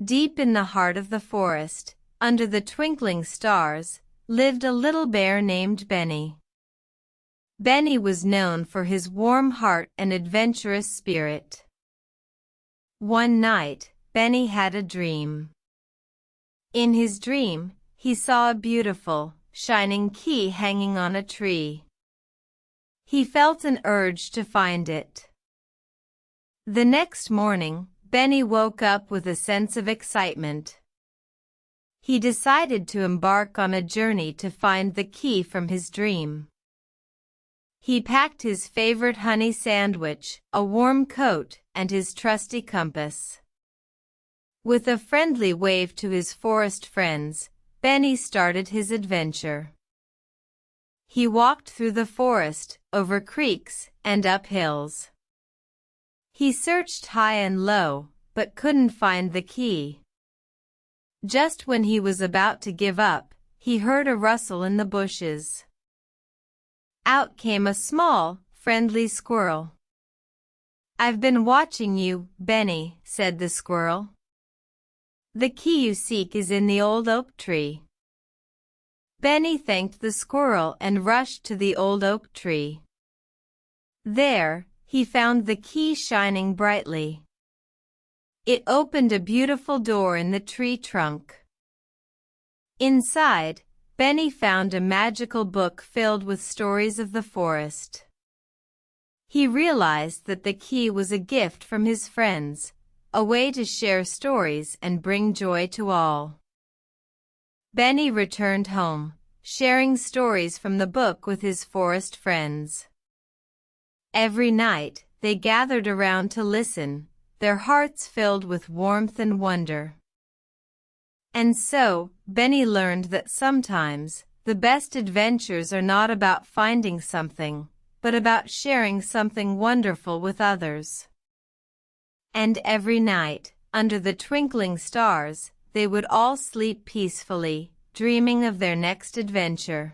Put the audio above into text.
Deep in the heart of the forest, under the twinkling stars, lived a little bear named Benny. Benny was known for his warm heart and adventurous spirit. One night, Benny had a dream. In his dream, he saw a beautiful, shining key hanging on a tree. He felt an urge to find it. The next morning, Benny woke up with a sense of excitement. He decided to embark on a journey to find the key from his dream. He packed his favorite honey sandwich, a warm coat, and his trusty compass. With a friendly wave to his forest friends, Benny started his adventure. He walked through the forest, over creeks, and up hills. He searched high and low, but couldn't find the key. Just when he was about to give up, he heard a rustle in the bushes. Out came a small, friendly squirrel. "I've been watching you, Benny," said the squirrel. "The key you seek is in the old oak tree." Benny thanked the squirrel and rushed to the old oak tree. There, he found the key shining brightly. It opened a beautiful door in the tree trunk. Inside, Benny found a magical book filled with stories of the forest. He realized that the key was a gift from his friends, a way to share stories and bring joy to all. Benny returned home, sharing stories from the book with his forest friends. Every night, they gathered around to listen, their hearts filled with warmth and wonder. And so, Benny learned that sometimes, the best adventures are not about finding something, but about sharing something wonderful with others. And every night, under the twinkling stars, they would all sleep peacefully, dreaming of their next adventure.